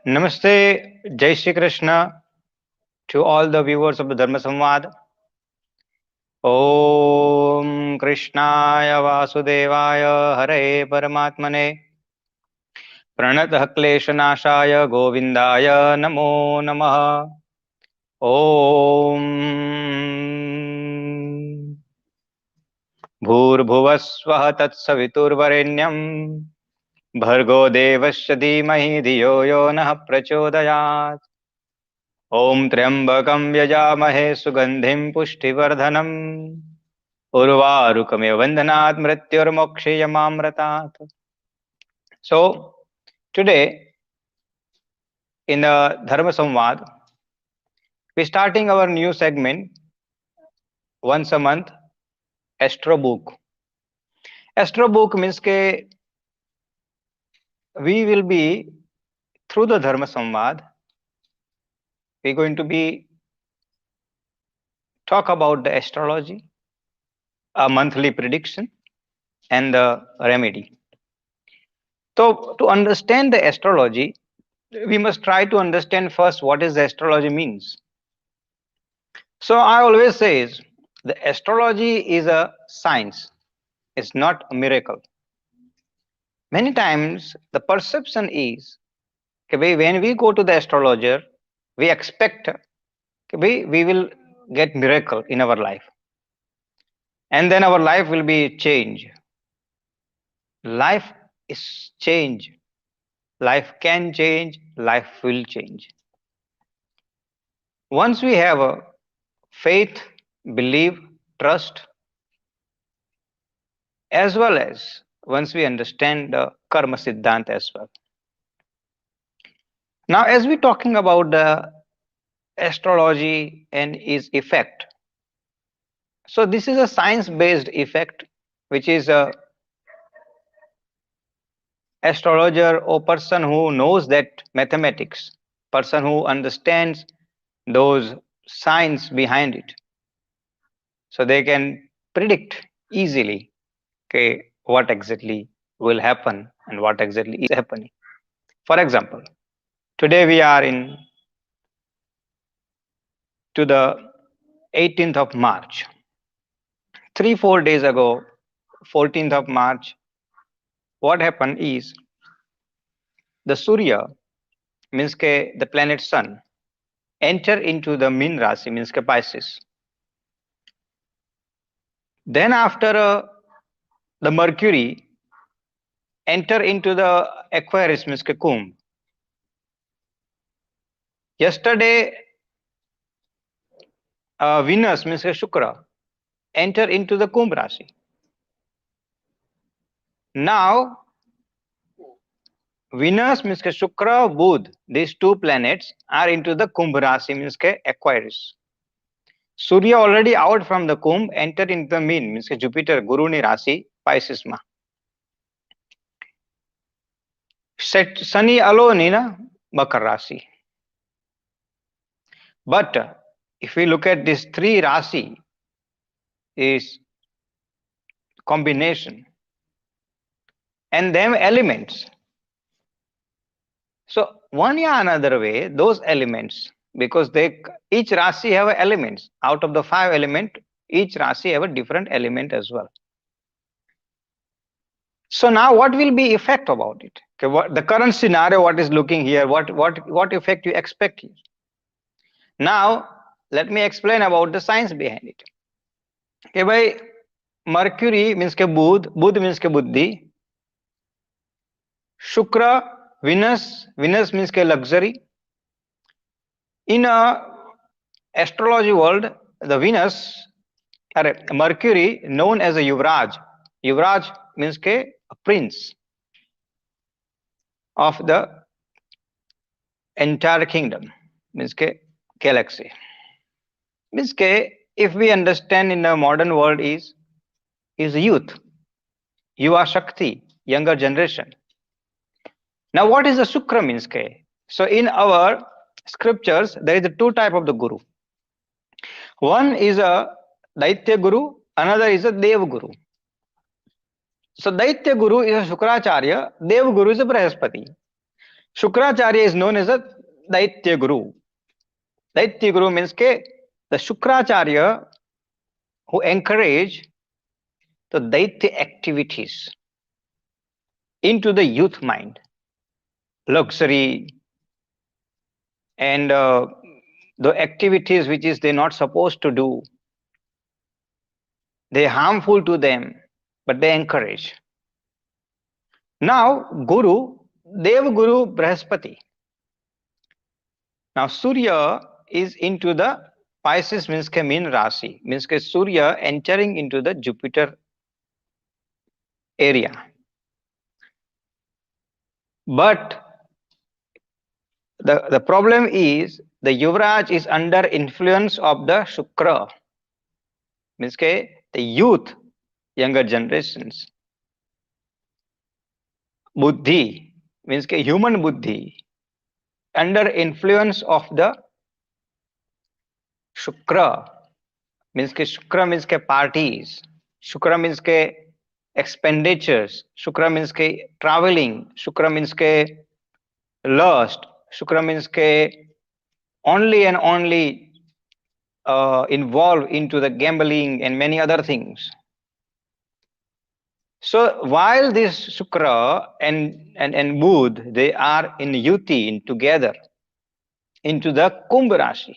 Namaste, Jai Shri Krishna to all the viewers of the Dharma Samvad. Om Krishnaya Vasudevaya Hare Paramatmane Pranatah Kleshanashaya Govindaya Namo Namaha Om Bhurbhuvasvah Tatsaviturvarenyam Bhargo Devasya Dhimahi Dhiyo Yo Nah Prachodayat Om Triambakam Vyajamahe Sugandhim Pushtivardhanam Urvarukamiv Vandhanat Mrityurmokshayamamratat. So, today in the Dharma Samvad, we're starting our new segment once a month, Astro Book. Astro Book means ke we will be, through the Dharma Samvad, we're going to be talk about the astrology, a monthly prediction, and the remedy. So, to understand the astrology, we must try to understand first what is the astrology means. So I always say the astrology is a science, it's not a miracle. Many times the perception is that when we go to the astrologer, we expect that we will get miracle in our life, and then our life will be changed. Life is change. Life can change, life will change. Once we have a faith, belief, trust, as well as once we understand the karma siddhant as well. Now, as we're talking about the astrology and its effect, so this is a science-based effect, which is a astrologer or person who knows that mathematics, person who understands those science behind it, so they can predict easily, okay, what exactly will happen and what exactly is happening. For example, today we are in to the 18th of March. 3-4 days ago, 14th of March, what happened is the Surya, means ke the planet Sun, enter into the Min Rasi, means ke Pisces. Then after the Mercury enter into the Aquarius, means ke Kumbh. Yesterday, Venus, means ke Shukra, enter into the Kumbh Rasi. Now, Venus, means ke Shukra, Budh, these two planets are into the Kumbh Rasi, means ke Aquarius. Surya already out from the Kumbh, entered into the Min, means ke Jupiter, Guru ni Rasi, Pisces ma. Sunny alone in a Makar Rasi. But if we look at these three Rasi, is combination, and them elements. So one or another way, those elements, because they each Rasi have elements. Out of the 5 elements, each Rasi have a different element as well. So now what will be effect about it? Okay, what the current scenario, what is looking here, what effect you expect here? Now let me explain about the science behind it. Okay, by Mercury means ke Budh, Budh means ke Buddhi, Shukra, Venus, Venus means ke luxury. In a astrology world, the Venus, Mercury, known as a Yuvraj. Yuvraj means ke a prince of the entire kingdom, means ke galaxy. Means ke if we understand in the modern world is youth, Yuva Shakti, younger generation. Now what is the Shukra means ke? So in our scriptures, there is a 2 type of the Guru. One is a Daitya Guru, another is a Dev Guru. So Daitya Guru is a Shukracharya, Dev Guru is a Brahaspati. Shukracharya is known as a Daitya Guru. Daitya Guru means ke the Shukracharya who encourage the Daitya activities into the youth mind, luxury, and the activities which is they're not supposed to do, they're harmful to them, but they encourage. Now, Guru, Dev Guru Brahaspati. Now, Surya is into the Pisces means ke mean Rasi, means ke Surya entering into the Jupiter area. But the problem is the Yuvraj is under influence of the Shukra, means ke the youth, younger generations. Buddhi means ke human buddhi under influence of the Shukra, means ke Shukra means ke parties, Shukra means ke expenditures, Shukra means ke traveling, Shukra means ke lust, Shukra means ke only and only involved into the gambling and many other things. So while this Shukra and Budh, they are in yuti, in together, into the Kumbh Rashi,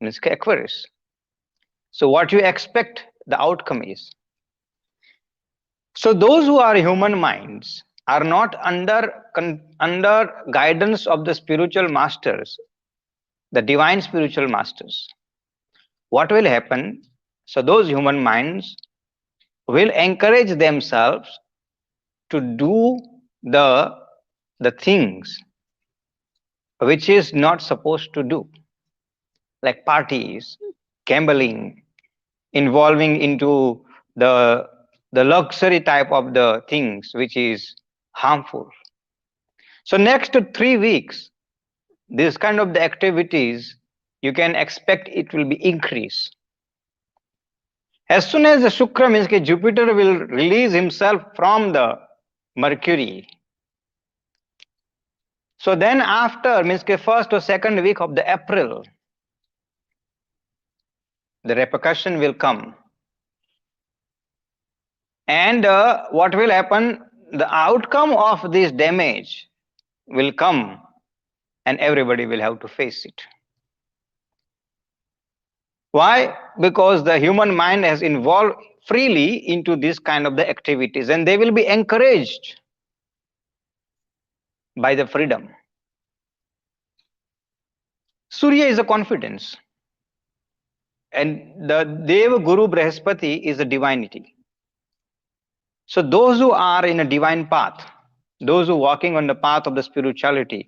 means Aquarius. So what you expect, the outcome is. So those who are human minds are not under guidance of the spiritual masters, the divine spiritual masters. What will happen? So those human minds will encourage themselves to do the the things which is not supposed to do, like parties, gambling, involving into the the luxury type of the things which is harmful. So next 3 weeks, this kind of the activities you can expect it will be increase. As soon as the Shukra means that Jupiter will release himself from the Mercury. So then after means that first or second week of the April, the repercussion will come. And what will happen? The outcome of this damage will come and everybody will have to face it. Why? Because the human mind has involved freely into this kind of the activities and they will be encouraged by the freedom. Surya is a confidence and the Deva Guru Brahaspati is a divinity. So those who are in a divine path, those who are walking on the path of the spirituality,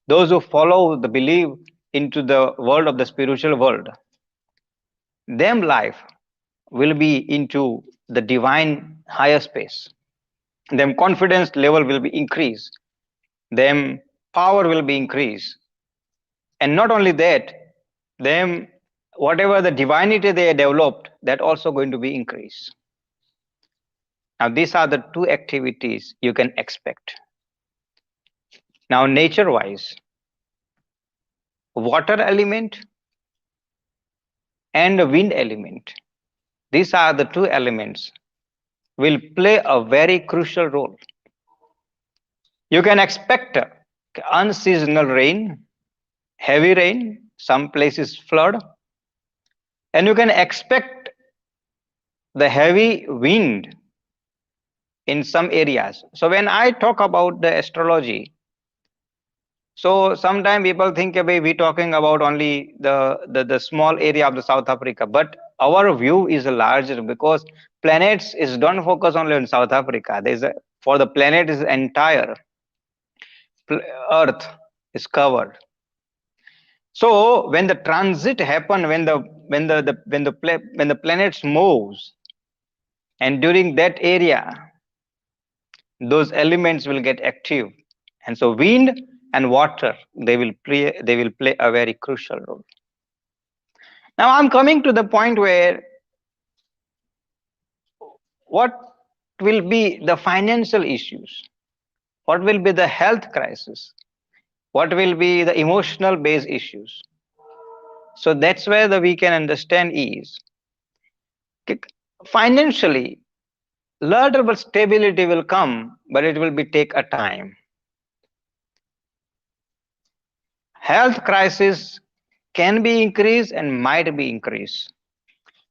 those who follow the belief into the world of the spiritual world, them life will be into the divine higher space. Them confidence level will be increased. Them power will be increased. And not only that, them whatever the divinity they developed, that also going to be increased. Now these are the two activities you can expect. Now nature wise, water element and the wind element, these are the two elements will play a very crucial role. You can expect unseasonal rain, heavy rain, some places flood, and you can expect the heavy wind in some areas. So when I talk about the astrology, so sometimes people think we're talking about only the small area of the South Africa, but our view is larger because planets is don't focus only on South Africa. There's a, for the planet is entire Earth is covered. So when the transit happen, when the planets moves, and during that area, those elements will get active, and so wind and water they will play a very crucial role. Now I'm coming to the point where what will be the financial issues. what will be the health crisis, what will be the emotional based issues. So that's where the we can understand is financially learnable stability will come, but it will be take a time. Health crisis can be increased and might be increased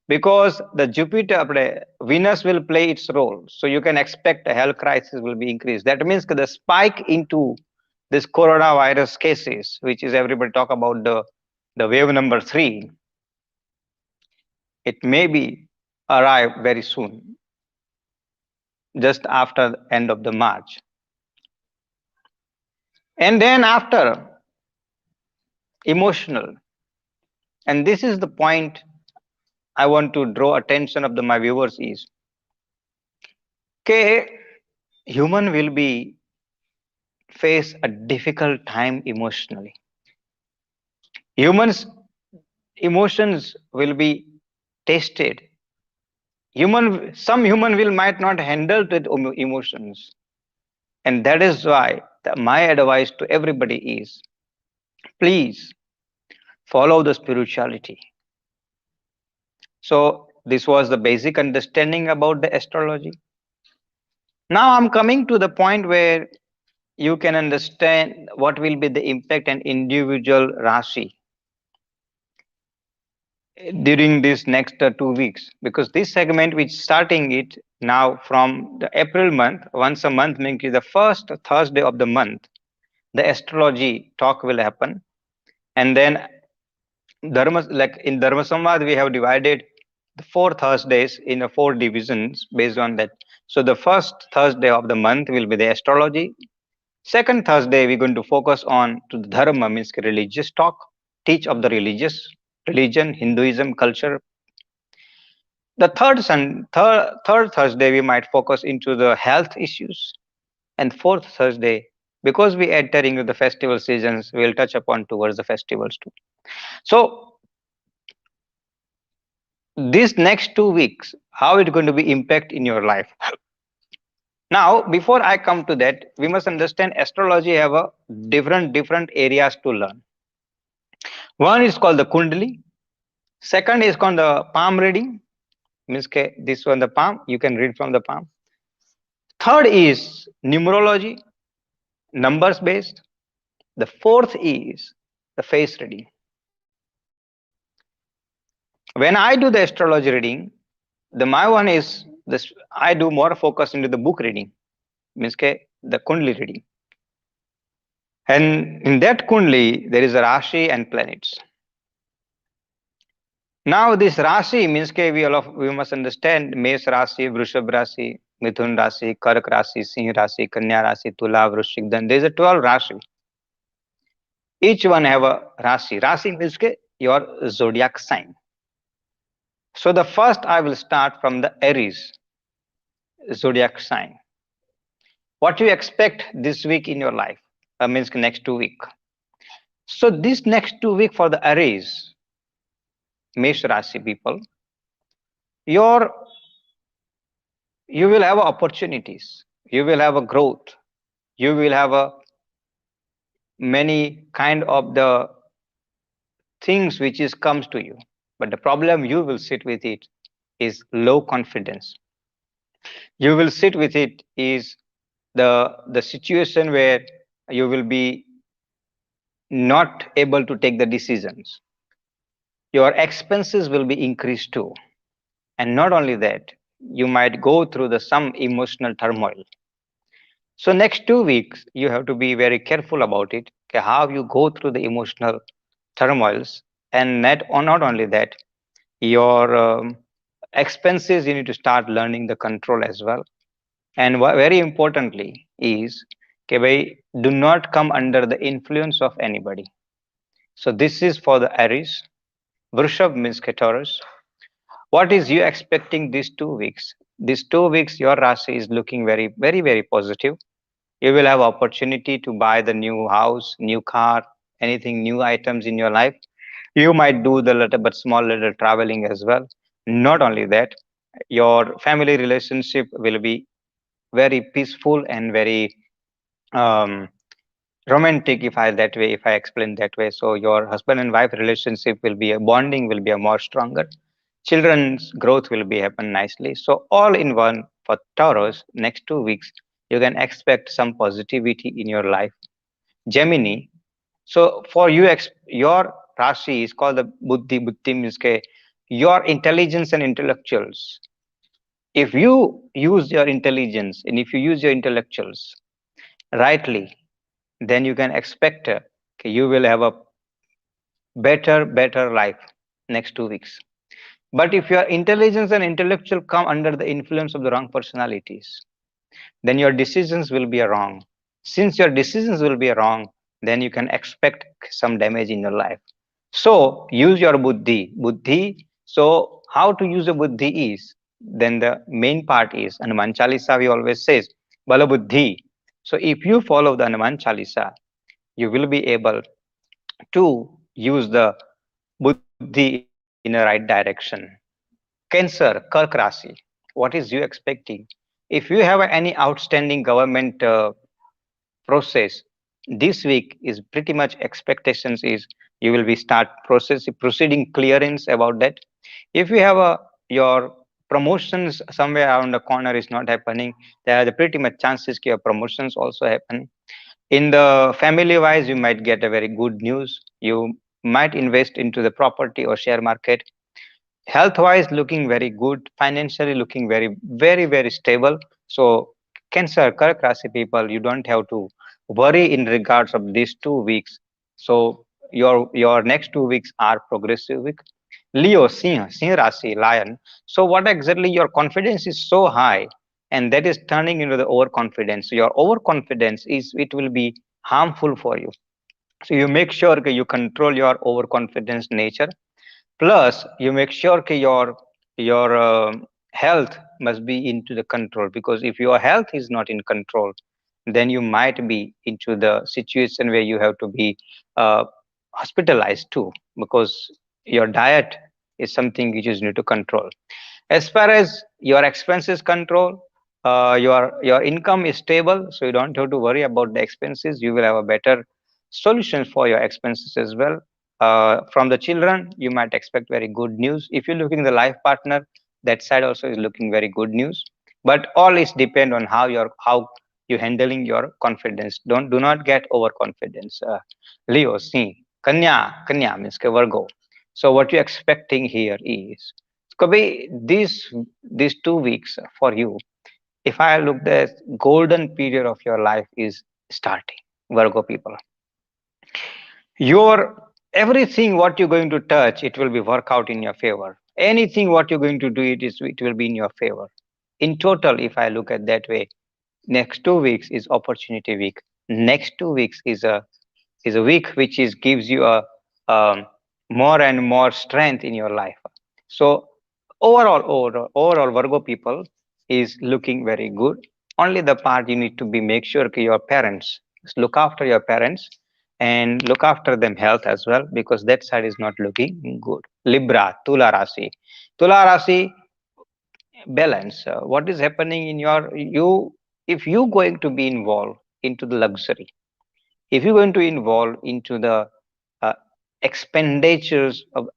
because the Jupiter Venus will play its role. So you can expect a health crisis will be increased. That means the spike into this coronavirus cases, which is everybody talk about the wave number 3, it may be arrive very soon, just after the end of the March. And then after emotional, and this is the point I want to draw attention of my viewers is, okay, human will be face a difficult time emotionally. Humans emotions will be tested. Some human will might not handle the emotions, and that is why my advice to everybody is, please follow the spirituality. So this was the basic understanding about the astrology. Now I'm coming to the point where you can understand what will be the impact and individual Rashi during this next 2 weeks, because this segment which starting it now from the April month, once a month, means the first Thursday of the month, the astrology talk will happen. And then dharma, like in Dharma Samvad, we have divided the 4 Thursdays in 4 divisions based on that. So the first Thursday of the month will be the astrology. Second Thursday, we're going to focus on to the dharma, means religious talk, teach of the religious religion, Hinduism, culture. The third Thursday, we might focus into the health issues, and fourth Thursday, because we entering into the festival seasons, we'll touch upon towards the festivals too. So these next 2 weeks, how it going to be impact in your life? Now, before I come to that, we must understand astrology have a different areas to learn. One is called the Kundali. Second is called the palm reading. Means this one the palm, you can read from the palm. Third is numerology, numbers based. The fourth is the face reading. When I do the astrology reading, the my one is this. I do more focus into the book reading, means the Kundli reading. And in that Kundli, there is a Rashi and planets. Now this Rashi means we must understand Mesh Rashi, Vrishab Rashi, Mithun Rashi, Kark Rashi, Singh Rashi, Kanya Rashi, Tula, Vrishik. Then there is a 12 Rashi. Each one have a Rashi. Rashi means your zodiac sign. So the first I will start from the Aries zodiac sign. What you expect this week in your life? Means next 2 weeks. So this next 2 weeks for the Aries, Mesh Rashi people, your you will have opportunities, you will have a growth, you will have a many kind of the things which is comes to you. But the problem you will sit with it is low confidence. You will sit with it is the situation where you will be not able to take the decisions. Your expenses will be increased too. And not only that, you might go through the some emotional turmoil. So next 2 weeks, you have to be very careful about it, how you go through the emotional turmoils, and not only that, your expenses you need to start learning the control as well. And very importantly is, do not come under the influence of anybody. So this is for the Aries. Vrishab means Taurus. What is you expecting these 2 weeks? These 2 weeks, your Rashi is looking very positive. You will have opportunity to buy the new house, new car, anything new items in your life. You might do the little but small little traveling as well. Not only that, your family relationship will be very peaceful and very um, romantic, if I explain that way. So your husband and wife relationship will be a bonding, will be a more stronger. Children's growth will be happen nicely. So all in one for Taurus, next 2 weeks, you can expect some positivity in your life. Gemini, so for you, your Rashi is called the Buddhi. Buddhi means your intelligence and intellectuals. If you use your intelligence and if you use your intellectuals rightly, then you can expect you will have a better life next 2 weeks. But if your intelligence and intellectual come under the influence of the wrong personalities, then your decisions will be wrong. Since your decisions will be wrong, then you can expect some damage in your life. So use your buddhi. Buddhi. So how to use a buddhi is, then the main part is Hanuman Chalisa. We always says bala buddhi. So if you follow the Hanuman Chalisa, you will be able to use the buddhi in a right direction. Cancer, Kark Rasi. What is you expecting? If you have any outstanding government process, this week is pretty much expectations is you will be start process proceeding clearance about that. If you have a your promotions somewhere around the corner is not happening, there are the pretty much chances your promotions also happen. In the family wise, you might get a very good news. You might invest into the property or share market. Health wise looking very good, financially looking very stable. So Cancer, Kark Rasi people, you don't have to worry in regards of these 2 weeks. So your next 2 weeks are progressive week. Leo, Singh Rasi, Lion. So what exactly your confidence is so high, and that is turning into the overconfidence. So your overconfidence is it will be harmful for you. So you make sure that you control your overconfidence nature. Plus, you make sure that your health must be into the control, because if your health is not in control, then you might be into the situation where you have to be uh, hospitalized too, because your diet is something which is need to control. As far as your expenses control, your income is stable, so you don't have to worry about the expenses. You will have a better solutions for your expenses as well. From the children, you might expect very good news. If you're looking the life partner, that side also is looking very good news. But all is depend on how you handling your confidence. Do not get overconfidence. Leo, see, Kanya means ke Virgo. So what you're expecting here is Kabhi, these 2 weeks for you, if I look the golden period of your life is starting, Virgo people. Your everything what you're going to touch, it will be work out in your favor. Anything what you're going to do, it will be in your favor. In total, if I look at that way, next 2 weeks is opportunity week. Next 2 weeks is a week which is gives you a um, more and more strength in your life. So overall, Virgo people is looking very good. Only the part you need to be make sure that your parents look after your parents and look after them health as well, because that side is not looking good. Libra, Tula Rasi. Tula Rasi balance. What is happening in your you if you going to be involved into the luxury, if you're going to involve into the uh, expenditures of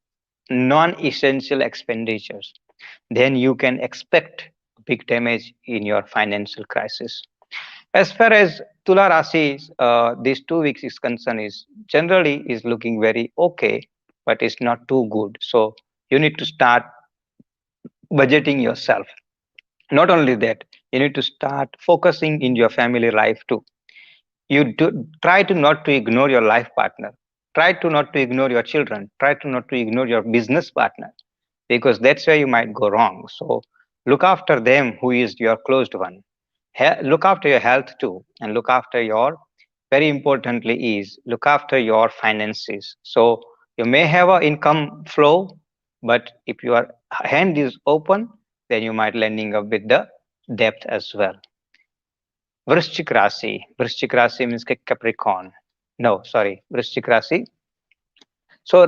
non-essential expenditures, then you can expect big damage in your financial crisis. As far as Tula Rasi, these 2 weeks is concerned, is generally is looking very okay, but it's not too good. So you need to start budgeting yourself. Not only that, you need to start focusing in your family life too. You do try to not to ignore your life partner, try to not to ignore your children, try to not to ignore your business partner, because that's where you might go wrong. So look after them who is your closed one. Look after your health too, and look after your very importantly is look after your finances. So you may have a income flow, but if your hand is open, then you might landing up with the depth as well. Vrishchik Rasi. Vrishchik Rasi means Capricorn. No, sorry, Vrishchik Rasi. So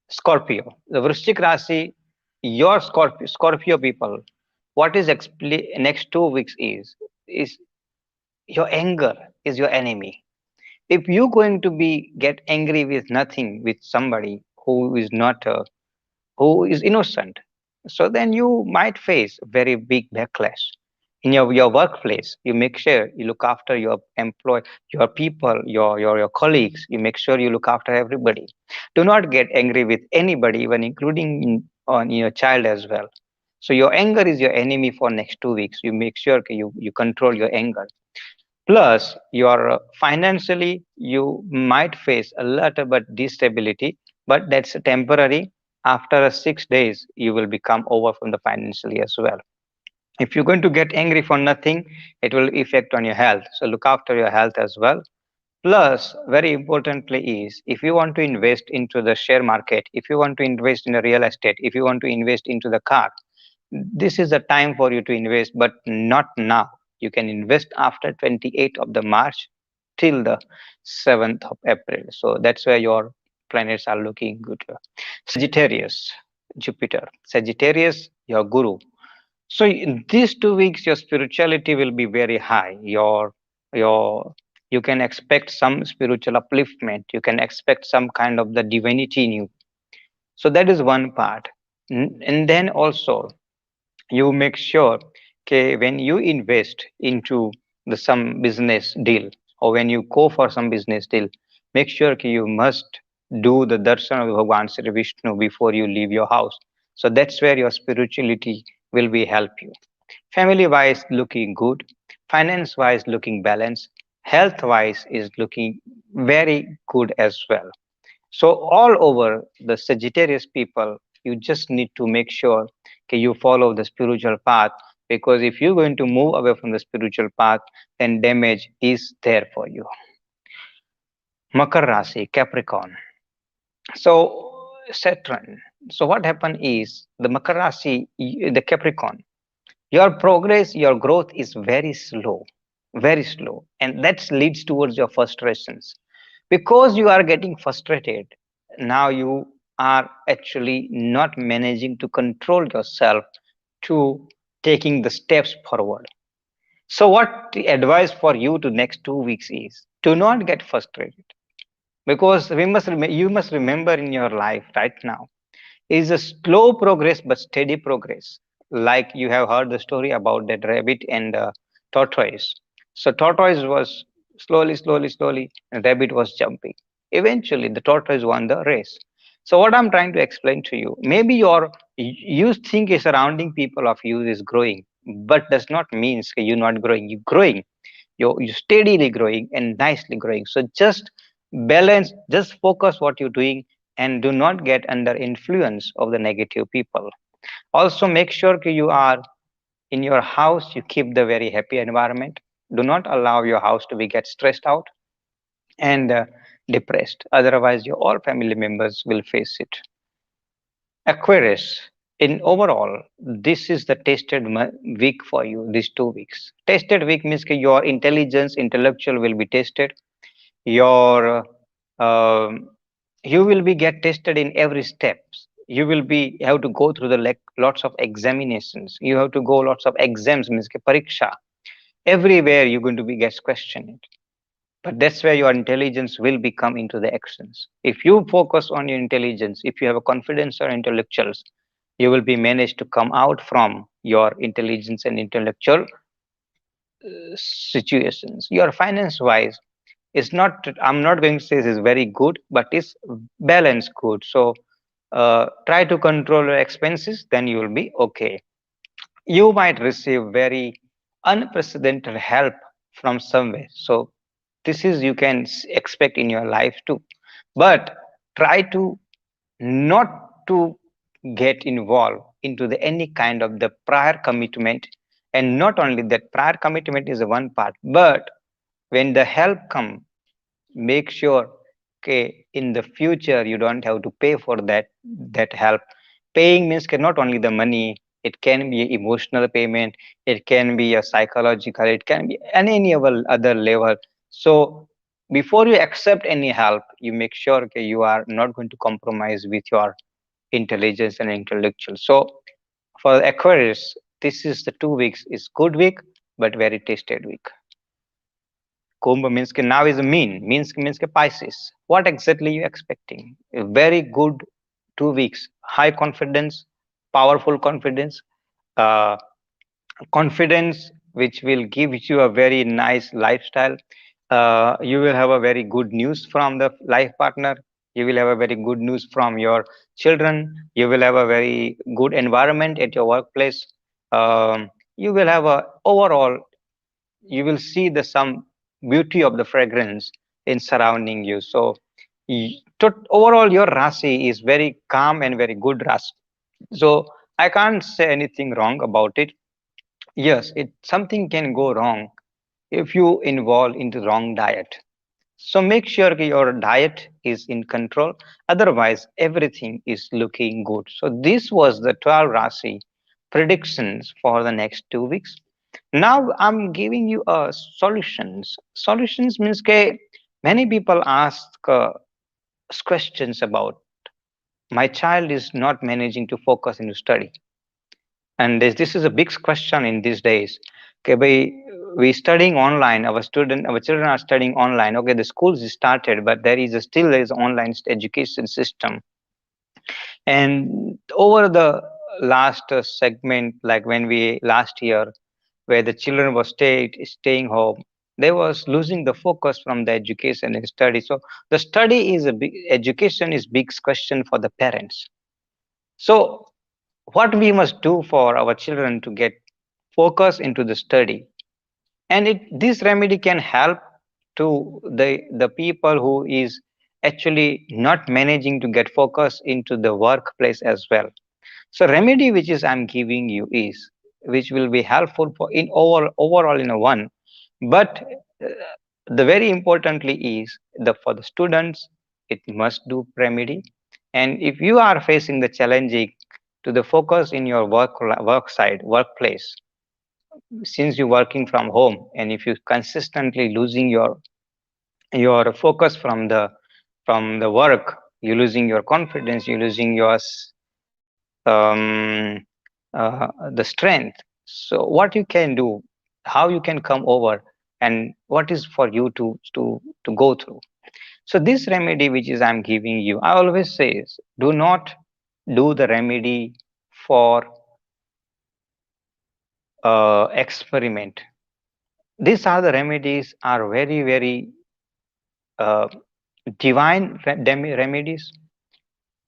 Scorpio. The Vrishchik Rasi, your Scorpio people. What is next 2 weeks is your anger is your enemy. If you're going to be get angry with nothing with somebody who is not who is innocent, so then you might face very big backlash in your workplace. You make sure you look after your employee, your people, your colleagues. You make sure you look after everybody. Do not get angry with anybody, even including on your child as well. So your anger is your enemy for next 2 weeks. You make sure you control your anger. Plus, your financially, you might face a little bit instability, but that's temporary. After 6 days, you will become over from the financially as well. If you're going to get angry for nothing, it will affect on your health. So look after your health as well. Plus, very importantly is if you want to invest into the share market, if you want to invest in the real estate, if you want to invest into the car, this is the time for you to invest, but not now. You can invest after 28th of the March till the 7th of April. So that's where your planets are looking good. Sagittarius, Jupiter. Sagittarius, your guru. So in these 2 weeks, your spirituality will be very high. Your you can expect some spiritual upliftment. You can expect some kind of the divinity in you. So that is one part. And then also you make sure okay when you invest into the some business deal or when you go for some business deal, make sure okay, you must do the darshan of Bhagwan Sri Vishnu before you leave your house. So that's where your spirituality will be help you. Family wise looking good, finance wise looking balanced, health wise is looking very good as well. So all over the Sagittarius people, you just need to make sure that you follow the spiritual path, because if you're going to move away from the spiritual path, then damage is there for you. Makar Rasi, Capricorn. So Saturn. So what happened is the Makar Rasi, the Capricorn, your progress, your growth is very slow, and that leads towards your frustrations. Because you are getting frustrated, now you are actually not managing to control yourself to taking the steps forward. So what the advice for you to next 2 weeks is do not get frustrated, because you must remember in your life right now is a slow progress but steady progress. Like you have heard the story about that rabbit and tortoise. So tortoise was slowly, and rabbit was jumping. Eventually, the tortoise won the race. So what I'm trying to explain to you, maybe you think a surrounding people of you is growing, but does not mean you're not growing. You're growing. You're steadily growing and nicely growing. So just balance, just focus what you're doing, and do not get under influence of the negative people. Also make sure that you are in your house, you keep the very happy environment. Do not allow your house to be get stressed out and depressed, otherwise your all family members will face it. Aquarius, in overall, this is the tested week for you. These 2 weeks, tested week means that your intelligence intellectual will be tested. Your um, you will be get tested in every steps. You will be have to go through the lots of examinations. You have to go lots of exams, means ke pariksha. Everywhere you're going to be gets questioned. But that's where your intelligence will become into the actions. If you focus on your intelligence, if you have a confidence or intellectuals, you will be managed to come out from your intelligence and intellectual situations. Your finance wise is not, I'm not going to say this is very good, but it's balanced good. So try to control your expenses, then you will be okay. You might receive very unprecedented help from somewhere. So this is you can expect in your life too. But try to not to get involved into the any kind of the prior commitment. And not only that, prior commitment is the one part, but when the help come, make sure okay in the future you don't have to pay for that help. Paying means not only the money, it can be emotional payment, it can be a psychological, it can be any other level. So before you accept any help, you make sure okay, you are not going to compromise with your intelligence and intellectual. So for Aquarius, this is the 2 weeks is good week but very tested week. Kumbh means ke now is a means ke Pisces. What exactly you expecting? A very good 2 weeks, high confidence, powerful confidence, uh, confidence which will give you a very nice lifestyle. You will have a very good news from the life partner. You will have a very good news from your children. You will have a very good environment at your workplace. You will have a overall, you will see the some beauty of the fragrance in surrounding you. So overall your Rasi is very calm and very good Rasi. So I can't say anything wrong about it. Yes, it something can go wrong if you involve into wrong diet. So make sure that your diet is in control. Otherwise, everything is looking good. So this was the 12 Rasi predictions for the next 2 weeks. Now I'm giving you solutions. Solutions means that many people ask questions about my child is not managing to focus into study. And this is a big question in these days. Okay, we studying online. Our children are studying online. Okay, the schools is started, but there is online education system. And over the last segment, like when we last year, where the children were staying home, they was losing the focus from the education and study. So the study is a big education is big question for the parents. So what we must do for our children to get focus into the study, and this remedy can help to the people who is actually not managing to get focus into the workplace as well. So remedy which is I'm giving you is which will be helpful for in overall in a one, but the very importantly is the for the students it must do remedy. And if you are facing the challenging to the focus in your work side workplace, since you're working from home, and if you consistently losing your focus from the work, you're losing your confidence, you're losing your um, the strength. So what you can do, how you can come over, and what is for you to go through. So this remedy which is I'm giving you, I always say is do not do the remedy for experiment. These are the remedies are very uh, divine remedies.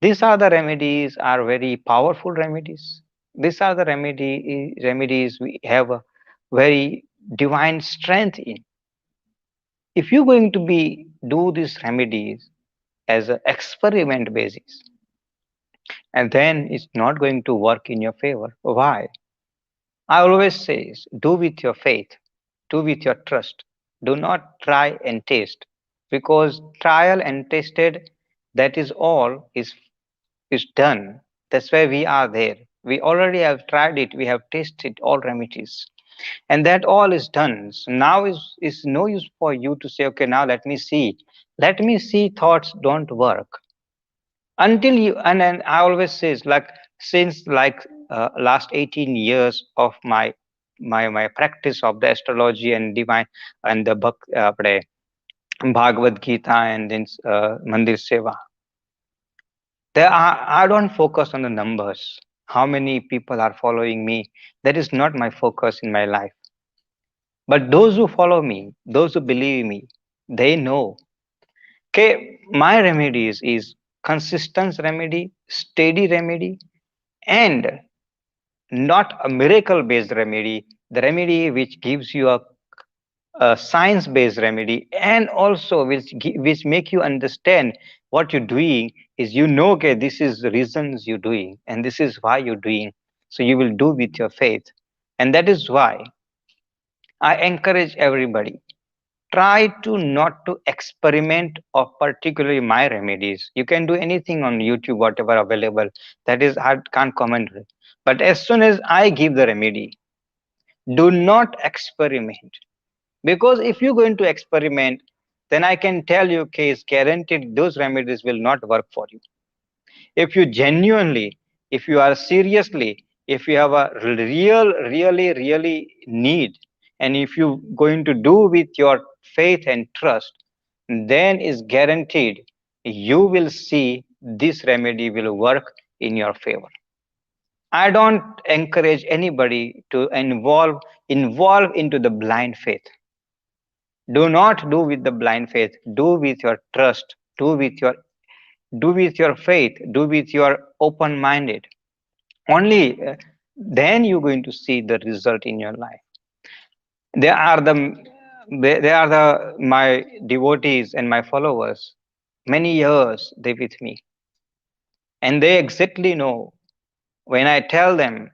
These are the remedies are very powerful remedies. These are the remedies we have a very divine strength in. If you're going to be do these remedies as an experiment basis, and then it's not going to work in your favor. Why? I always say do with your faith, do with your trust. Do not try and taste, because trial and tested, that is all is done. That's why we are there. We already have tried it. We have tasted all remedies, and that all is done. So now is no use for you to say, okay, now let me see. Let me see. Thoughts don't work until you. And I always says like since like last 18 years of my practice of the astrology and divine and the Bhagavad Gita and then Mandir Seva. I don't focus on the numbers. How many people are following me? That is not my focus in my life. But those who follow me, those who believe me, they know. Okay, my remedies is consistent remedy, steady remedy, and not a miracle based remedy. The remedy which gives you a science based remedy, and also which make you understand what you're doing is, you know, okay, this is the reasons you're doing and this is why you're doing, so you will do with your faith. And that is why I encourage everybody, try to not to experiment of particularly my remedies. You can do anything on YouTube, whatever available, that is I can't comment with. But as soon as I give the remedy, do not experiment. Because if you're going to experiment, then I can tell you, okay, it's guaranteed those remedies will not work for you. If you genuinely, if you are seriously, if you have a really need, and if you going to do with your faith and trust, then is guaranteed you will see this remedy will work in your favor. I don't encourage anybody to involve into the blind faith. Do not do with the blind faith. Do with your trust. Do with your faith. Do with your open minded. Only then you're going to see the result in your life. They are the my devotees and my followers. Many years they with me, and they exactly know when I tell them,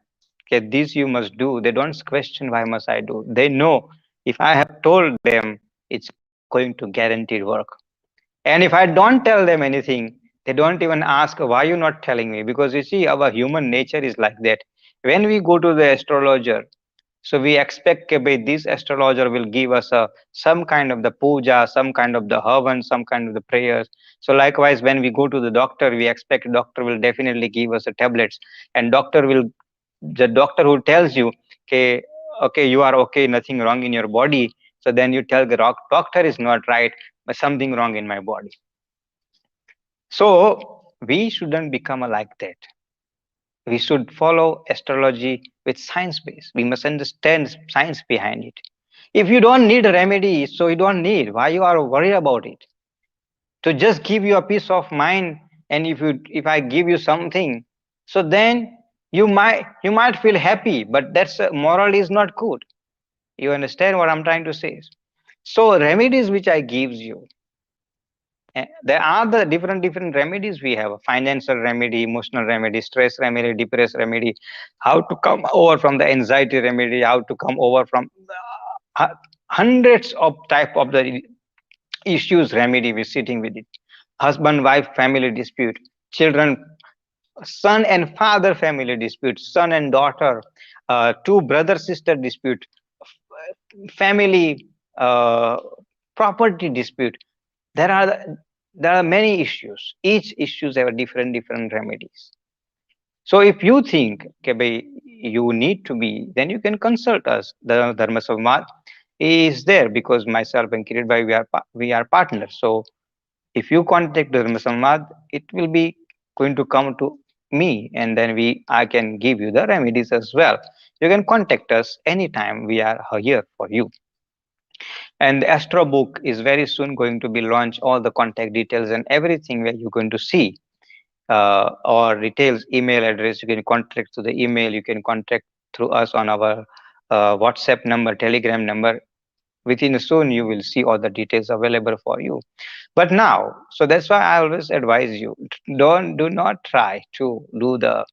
okay, this you must do. They don't question why must I do. They know if I have told them, it's going to guaranteed work. And if I don't tell them anything, they don't even ask why you're not telling me. Because you see, our human nature is like that. When we go to the astrologer, so we expect that this astrologer will give us some kind of the puja, some kind of the havan, some kind of the prayers. So likewise, when we go to the doctor, we expect doctor will definitely give us the tablets, and the doctor who tells you, okay, okay, you are okay, nothing wrong in your body. So then you tell the doctor is not right, but something wrong in my body. So we shouldn't become like that. We should follow astrology with science base. We must understand science behind it. If you don't need a remedy, so you don't need. Why you are worried about it? To just give you a peace of mind, and if I give you something, so then you might feel happy, but that's moral is not good. You understand what I'm trying to say? So remedies which I gives you, there are the different remedies we have: financial remedy, emotional remedy, stress remedy, depress remedy, how to come over from the anxiety remedy, how to come over from uh, hundreds of type of the issues remedy we're sitting with it. Husband wife family dispute, children, son and father family dispute, son and daughter, two brother sister dispute, family, property dispute. There are there are many issues. Each issues have a different remedies. So if you think, okay, you need to be, then you can consult us. The Dharma Samvad is there because myself and Kirit Bhai, we are partners. So if you contact Dharma Samvad, it will be going to come to me, and then I can give you the remedies as well. You can contact us anytime. We are here for you. And the Astro book is very soon going to be launched. All the contact details and everything where you're going to see or details, email address. You can contact through the email. You can contact through us on our WhatsApp number, Telegram number. Within soon, you will see all the details available for you. But now, so that's why I always advise you: do not try to do the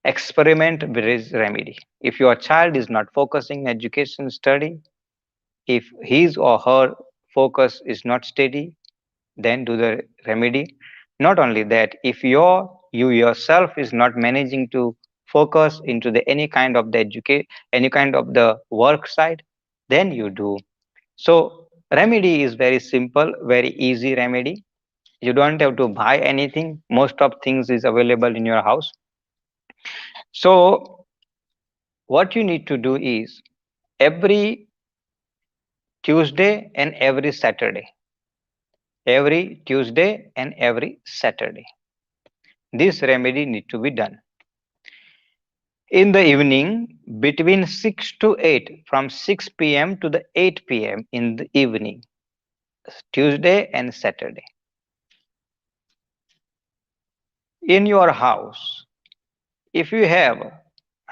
experiment based remedy. If your child is not focusing education study, if his or her focus is not steady, then do the remedy. Not only that, if you yourself is not managing to focus into the any kind of the educate, any kind of the work side, then you do. So remedy is very simple, very easy remedy. You don't have to buy anything. Most of things is available in your house. So what you need to do is every Tuesday and every Saturday, this remedy need to be done in the evening between 6 to 8, from 6 p.m. to the 8 p.m. in the evening, Tuesday and Saturday. In your house, if you have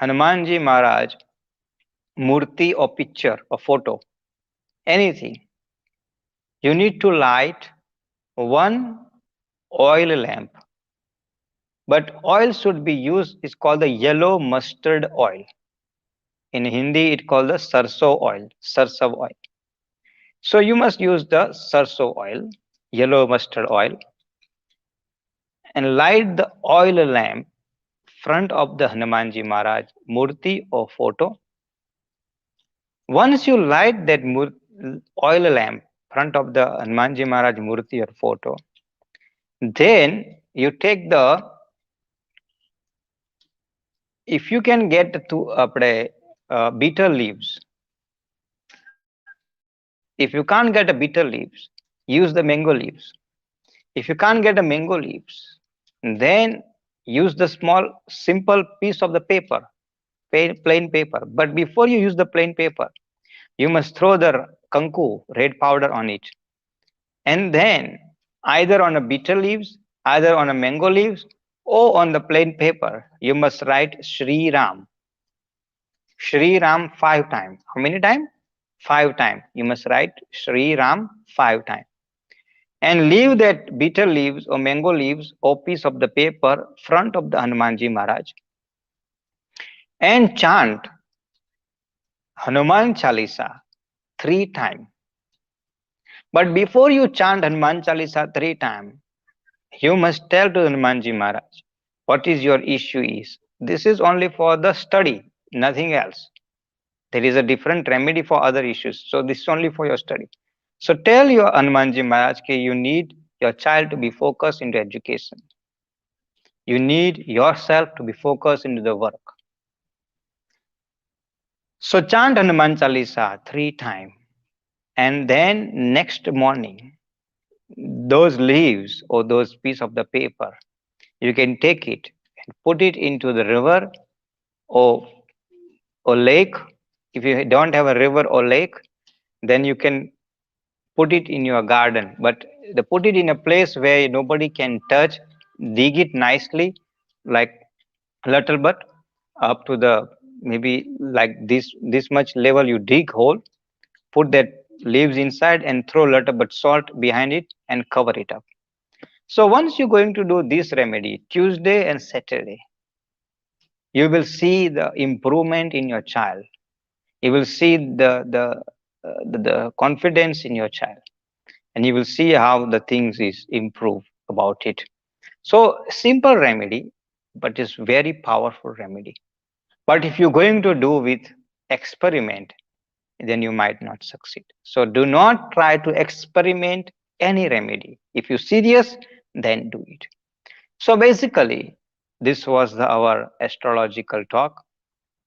Hanumanji Maharaj murti or picture or photo, anything, you need to light one oil lamp. But oil should be used, is called the yellow mustard oil. In Hindi, it called the sarso oil. So you must use the sarso oil, yellow mustard oil, and light the oil lamp front of the Hanumanji Maharaj murti or photo. Once you light that oil lamp front of the Hanumanji Maharaj murti or photo, then you take if you can get to betel leaves, If you can't get a bitter leaves, use the mango leaves. If you can't get a mango leaves, then use the small simple piece of the paper, plain paper. But before you use the plain paper, you must throw the kanku, red powder on it. And then either on a bitter leaves, either on a mango leaves, or on the plain paper, you must write Shri Ram. Shri Ram 5 times. How many times? 5 times. You must write Shri Ram 5 times. And leave that bitter leaves or mango leaves or piece of the paper front of the Hanumanji Maharaj and chant Hanuman Chalisa 3 times. But before you chant Hanuman Chalisa 3 times, you must tell to Hanumanji Maharaj what is your issue is. This is only for the study, nothing else. There is a different remedy for other issues. So this is only for your study. So tell your Hanumanji Maharaj that you need your child to be focused into education. You need yourself to be focused into the work. So chant Hanuman Chalisa 3 times. And then next morning, those leaves or those piece of the paper, you can take it and put it into the river or lake. If you don't have a river or lake, then you can put it in your garden, but put it in a place where nobody can touch. Dig it nicely, like a little bit up to the maybe like this much level. You dig hole, put that leaves inside, and throw a little bit salt behind it and cover it up. So once you're going to do this remedy Tuesday and Saturday, you will see the improvement in your child. You will see the confidence in your child, and you will see how the things is improved about it. So simple remedy, but it's very powerful remedy. But if you're going to do with experiment, then you might not succeed. So do not try to experiment any remedy. If you're serious, then do it. So basically, this was our astrological talk.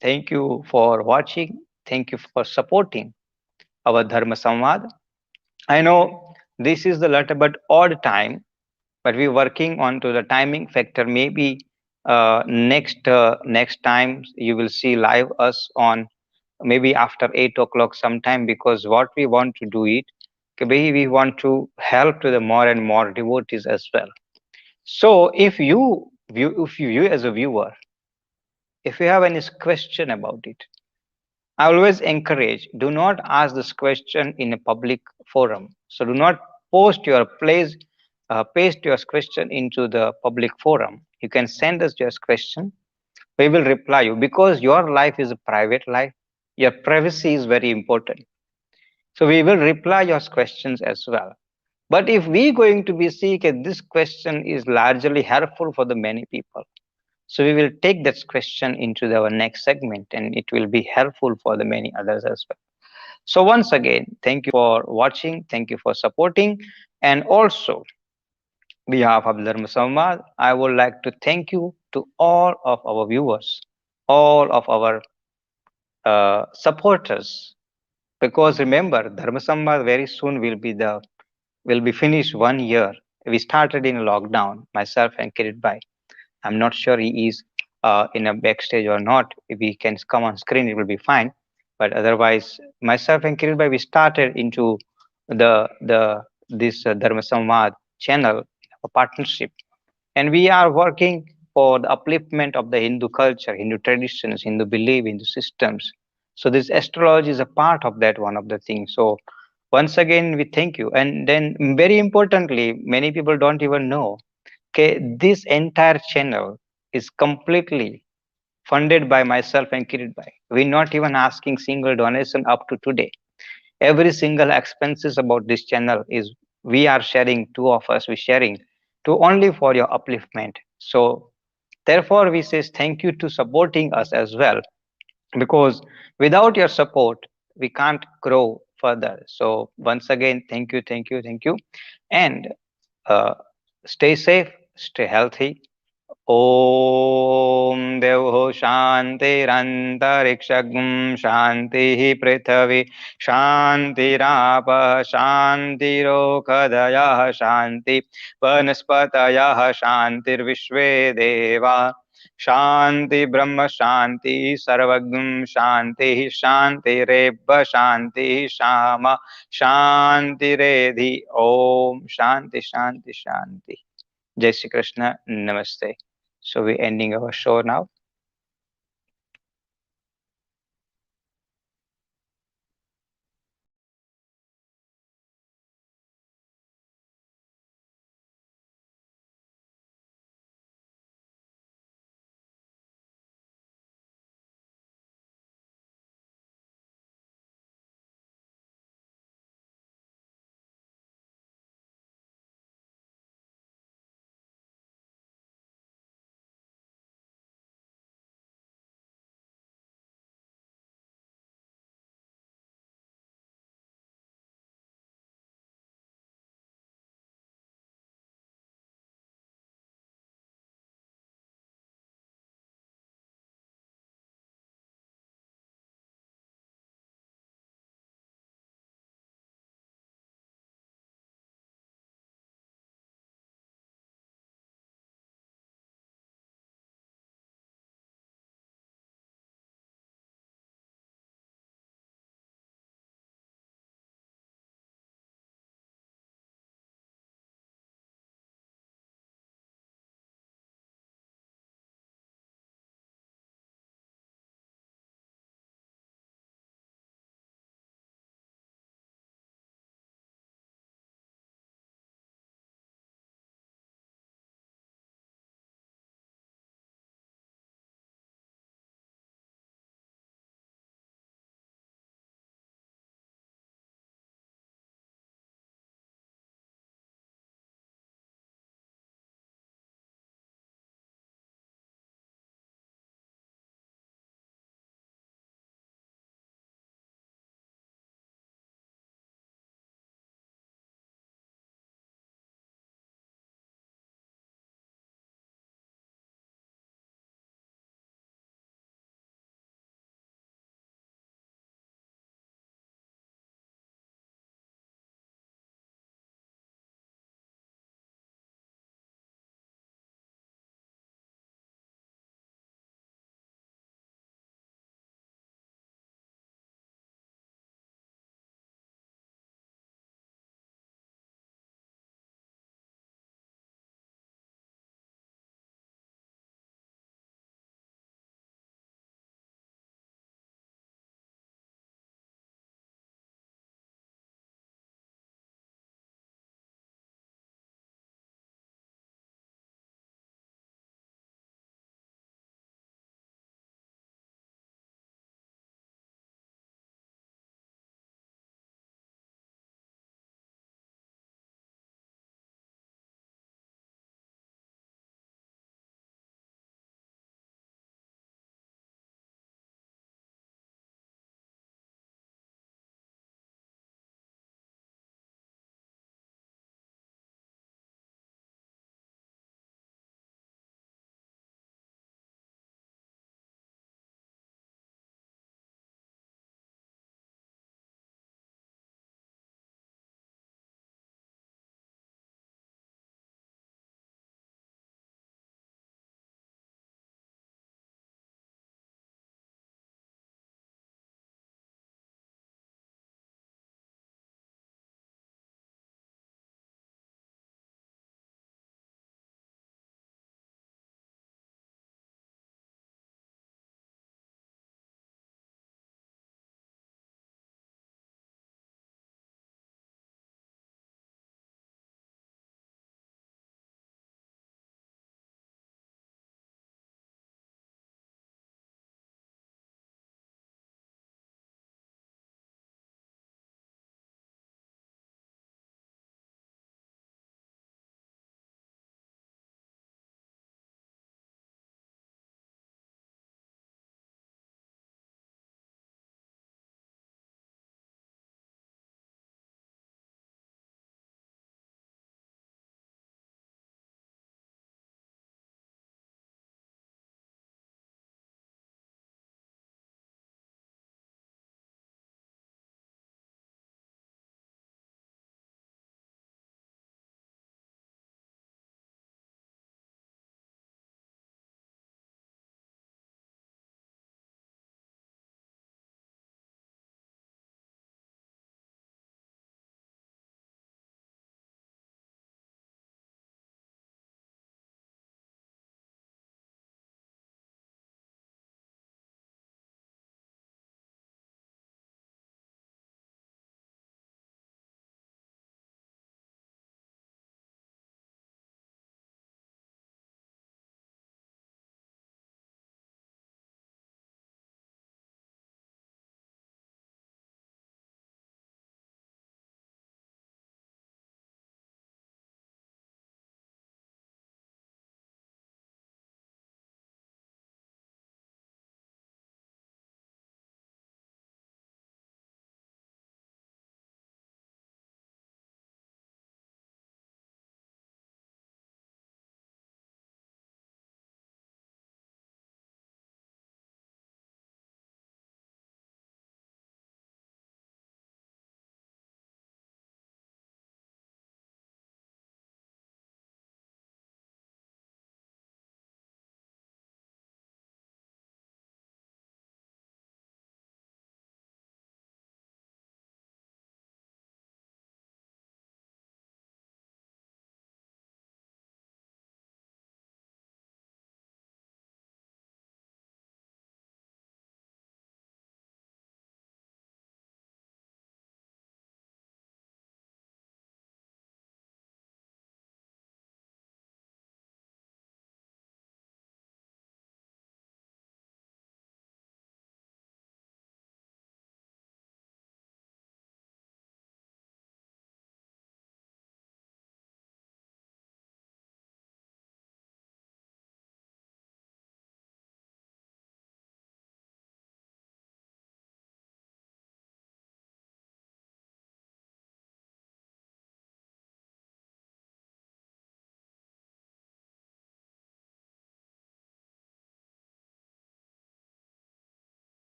Thank you for watching. Thank you for supporting our Dharma Samvad. I know this is the little bit odd time, but we're working on to the timing factor. Maybe next time you will see live us on maybe after 8 o'clock sometime, because what we want to do it, maybe we want to help to the more and more devotees as well. So if you as a viewer, if you have any question about it, I always encourage, do not ask this question in a public forum. So do not post your paste your question into the public forum. You can send us your question. We will reply you, because your life is a private life. Your privacy is very important. So we will reply your questions as well. But if we going to be seeing this question is largely helpful for the many people, so we will take that question into our next segment, and it will be helpful for the many others as well. So once again, thank you for watching. Thank you for supporting. And also, behalf of Dharma Samvad, I would like to thank you to all of our viewers, all of our supporters. Because remember, Dharma Samvad very soon will be finished 1 year. We started in lockdown, myself and Kirit Bhai. I'm not sure he is in a backstage or not. If he can come on screen, it will be fine. But otherwise, myself and Kirit Bhai, we started into the this Dharma Samvad channel, a partnership, and we are working for the upliftment of the Hindu culture, Hindu traditions, Hindu belief, Hindu systems. So this astrology is a part of that, one of the things. So once again, we thank you. And then very importantly, many people don't even know, okay, this entire channel is completely funded by myself and Kirit Bhai. We're not even asking single donation up to today. Every single expenses about this channel is we are sharing, two of us we sharing to only for your upliftment. So therefore we says thank you to supporting us as well, because without your support we can't grow further. So once again, thank you, thank you, thank you. And uh, stay safe, stay healthy. ॐ देवो शान्तिरन्तरिक्षं शान्तिः पृथिवी शान्तिरापः शान्तिरोषधयः शान्ति वनस्पतयः शान्तिर्विश्वे देवा शान्ति ब्रह्म शान्ति सर्वज्ञ शान्तिः शान्तिरेव शान्तिः शाम शान्तिरेधि ॐ शान्ति शान्ति शान्ति. Jai Shri Krishna. Namaste. So we're ending our show now.